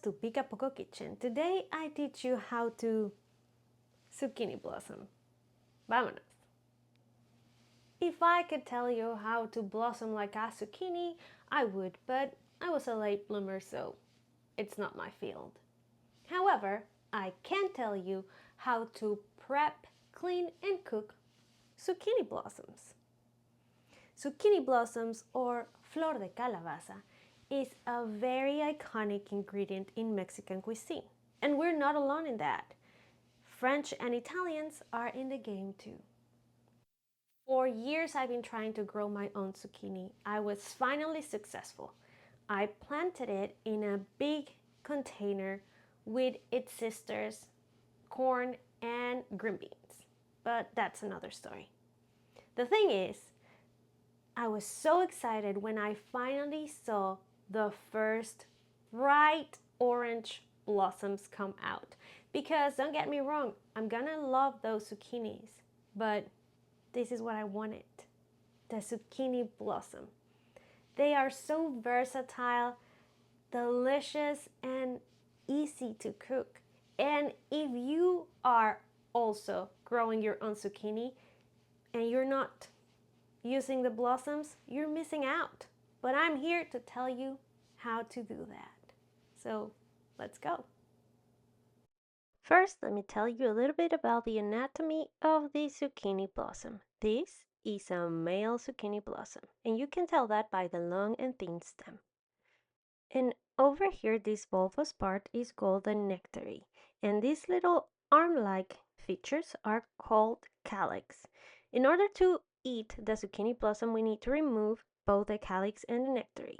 to Pica Poco Kitchen. Today I teach you how to zucchini blossom. Vámonos! If I could tell you how to blossom like a zucchini, I would, but I was a late bloomer, so it's not my field. However, I can tell you how to prep, clean, and cook zucchini blossoms. Zucchini blossoms, or flor de calabaza, is a very iconic ingredient in Mexican cuisine. And we're not alone in that. French and Italians are in the game too. For years I've been trying to grow my own zucchini. I was finally successful. I planted it in a big container with its sisters, corn and green beans. But that's another story. The thing is, I was so excited when I finally saw the first bright orange blossoms come out. Because don't get me wrong, I'm gonna love those zucchinis, but this is what I wanted, the zucchini blossom. They are so versatile, delicious, and easy to cook. And if you are also growing your own zucchini and you're not using the blossoms, you're missing out. But I'm here to tell you how to do that. So let's go. First, let me tell you a little bit about the anatomy of the zucchini blossom. This is a male zucchini blossom, and you can tell that by the long and thin stem. And over here, this bulbous part is called the nectary, and these little arm-like features are called calyx. In order to eat the zucchini blossom, we need to remove both the calyx and the nectary.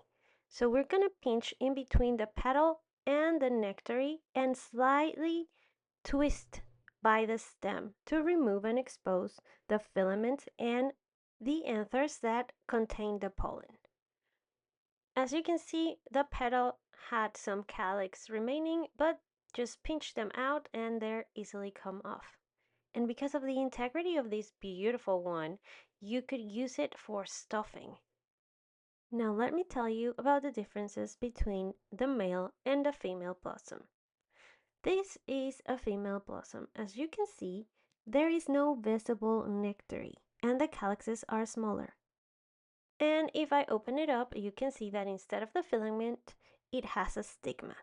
So we're gonna pinch in between the petal and the nectary and slightly twist by the stem to remove and expose the filaments and the anthers that contain the pollen. As you can see, the petal had some calyx remaining, but just pinch them out and they're easily come off. And because of the integrity of this beautiful one, you could use it for stuffing. Now let me tell you about the differences between the male and the female blossom. This is a female blossom. As you can see, there is no visible nectary and the calyxes are smaller. And if I open it up, you can see that instead of the filament, it has a stigma.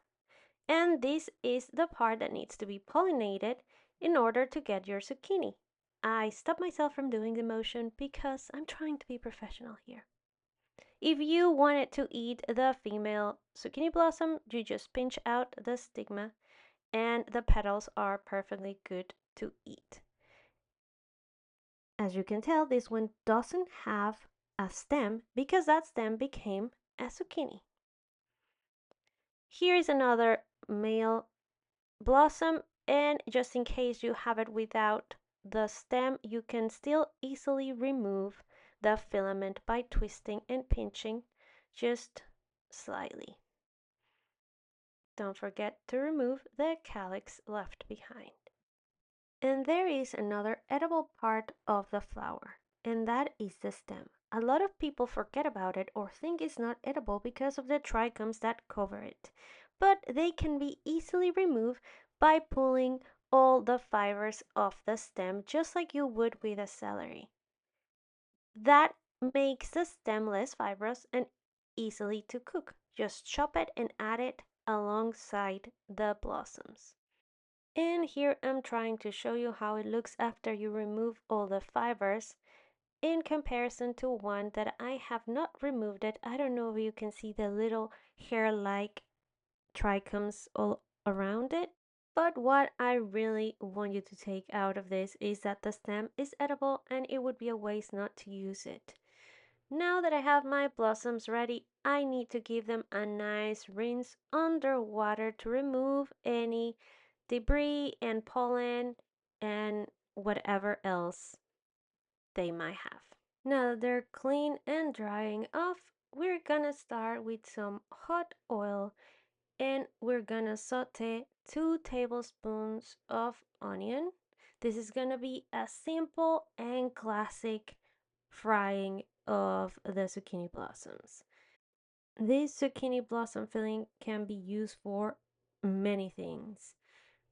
And this is the part that needs to be pollinated in order to get your zucchini. I stopped myself from doing the motion because I'm trying to be professional here. If you wanted to eat the female zucchini blossom, you just pinch out the stigma and the petals are perfectly good to eat. As you can tell, this one doesn't have a stem because that stem became a zucchini. Here is another male blossom, and just in case you have it without the stem, you can still easily remove the filament by twisting and pinching just slightly. Don't forget to remove the calyx left behind. And there is another edible part of the flower, and that is the stem. A lot of people forget about it or think it's not edible because of the trichomes that cover it, but they can be easily removed by pulling all the fibers off the stem just like you would with a celery. That makes the stem less fibrous and easily to cook. Just chop it and add it alongside the blossoms. And here I'm trying to show you how it looks after you remove all the fibers in comparison to one that I have not removed it. I don't know if you can see the little hair-like trichomes all around it. But what I really want you to take out of this is that the stem is edible and it would be a waste not to use it. Now that I have my blossoms ready, I need to give them a nice rinse under water to remove any debris and pollen and whatever else they might have. Now that they're clean and drying off, we're gonna start with some hot oil and we're gonna saute 2 tablespoons of onion. This is gonna be a simple and classic frying of the zucchini blossoms. This zucchini blossom filling can be used for many things.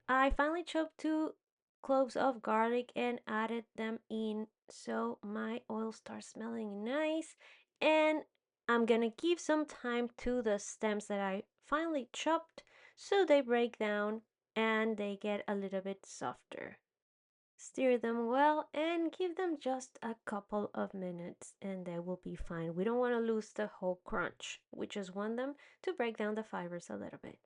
I finally chopped 2 cloves of garlic and added them in so my oil starts smelling nice. And I'm gonna give some time to the stems that I finally chopped so they break down and they get a little bit softer. Stir them well and give them just a couple of minutes and they will be fine. We don't want to lose the whole crunch. We just want them to break down the fibers a little bit.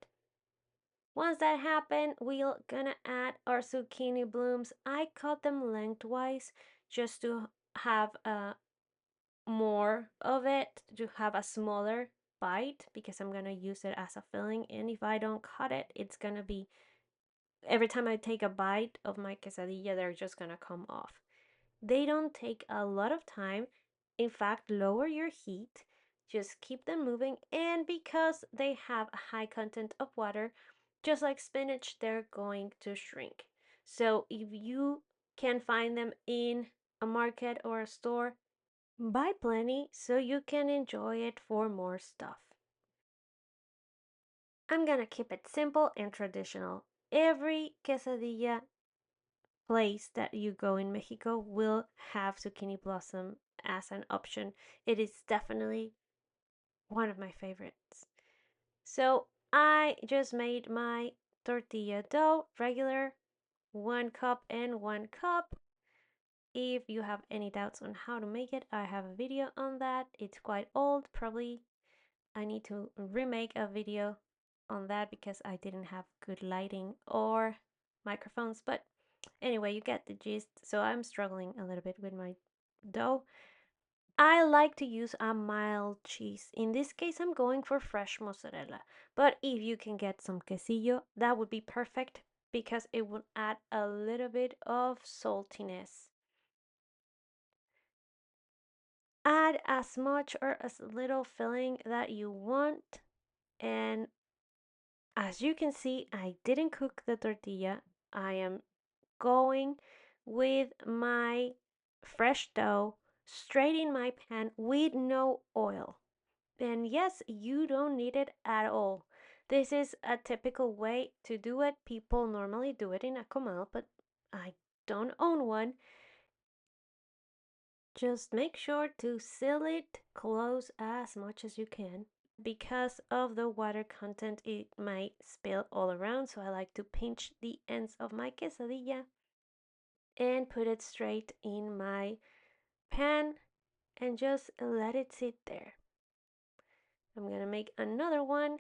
Once that happened, we're gonna add our zucchini blooms. I cut them lengthwise just to have more of it, to have a smaller bite because I'm gonna use it as a filling. And if I don't cut it, it's gonna be every time I take a bite of my quesadilla, they're just gonna come off. They don't take a lot of time. In fact, lower your heat. Just keep them moving. And because they have a high content of water, just like spinach, they're going to shrink. So if you can find them in a market or a store, buy plenty so you can enjoy it for more stuff. I'm gonna keep it simple and traditional. Every quesadilla place that you go in Mexico will have zucchini blossom as an option. It is definitely one of my favorites. So I just made my tortilla dough, regular, 1 cup and 1 cup. If you have any doubts on how to make it, I have a video on that. It's quite old, probably I need to remake a video on that because I didn't have good lighting or microphones, but anyway, you get the gist. So I'm struggling a little bit with my dough. I like to use a mild cheese. In this case, I'm going for fresh mozzarella. But if you can get some quesillo, that would be perfect because it would add a little bit of saltiness. Add as much or as little filling that you want. And as you can see, I didn't cook the tortilla. I am going with my fresh dough straight in my pan with no oil. And yes, you don't need it at all. This is a typical way to do it. People normally do it in a comal, but I don't own one. Just make sure to seal it close as much as you can. Because of the water content, it might spill all around, so I like to pinch the ends of my quesadilla and put it straight in my pan and just let it sit there. I'm gonna make another one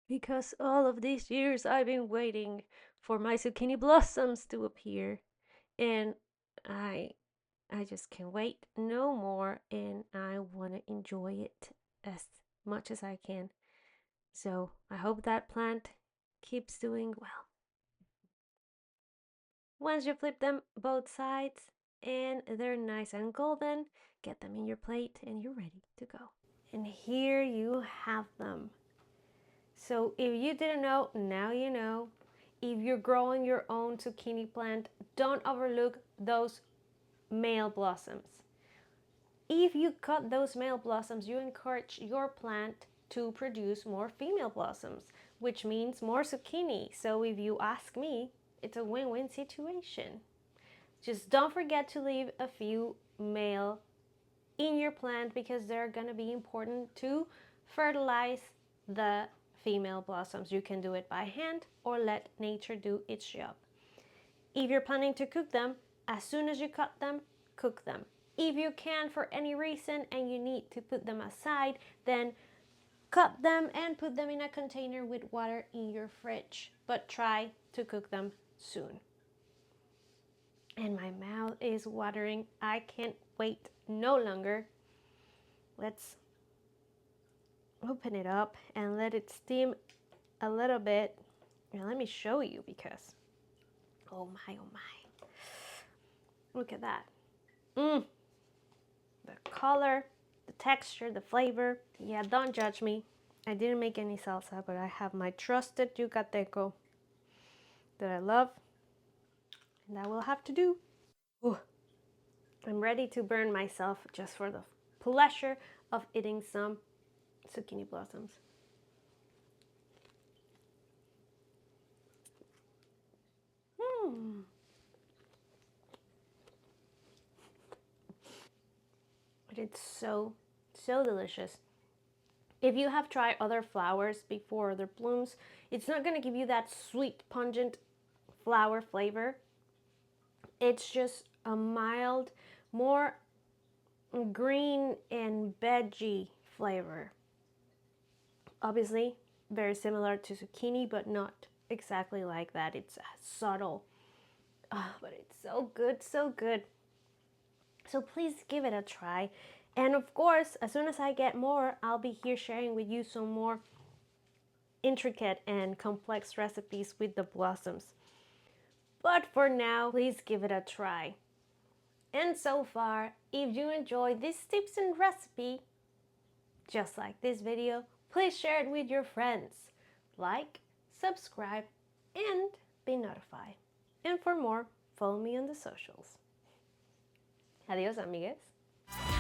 because all of these years I've been waiting for my zucchini blossoms to appear, and I I just can't wait no more, and I want to enjoy it as much as I can. So I hope that plant keeps doing well. Once you flip them both sides and they're nice and golden, get them in your plate and you're ready to go. And here you have them. So if you didn't know, now you know. If you're growing your own zucchini plant, don't overlook those male blossoms. If you cut those male blossoms, you encourage your plant to produce more female blossoms, which means more zucchini. So if you ask me, it's a win-win situation. Just don't forget to leave a few male in your plant because they're going to be important to fertilize the female blossoms. You can do it by hand or let nature do its job. If you're planning to cook them, as soon as you cut them, cook them. If you can for any reason and you need to put them aside, then cut them and put them in a container with water in your fridge. But try to cook them soon. And my mouth is watering. I can't wait no longer. Let's open it up and let it steam a little bit. And let me show you because, oh my, oh my. Look at that. The color, the texture, the flavor. Yeah, don't judge me. I didn't make any salsa, but I have my trusted yucateco that I love. And that will have to do. Ooh. I'm ready to burn myself just for the pleasure of eating some zucchini blossoms. It's so, so delicious. If you have tried other flowers before, other blooms, it's not going to give you that sweet, pungent flower flavor. It's just a mild, more green and veggie flavor. Obviously, very similar to zucchini, but not exactly like that. It's subtle. But it's so good, so good. So please give it a try. And of course, as soon as I get more, I'll be here sharing with you some more intricate and complex recipes with the blossoms. But for now, please give it a try. And so far, if you enjoyed these tips and recipe, just like this video, please share it with your friends. Like, subscribe, and be notified. And for more, follow me on the socials. Adios, amigues.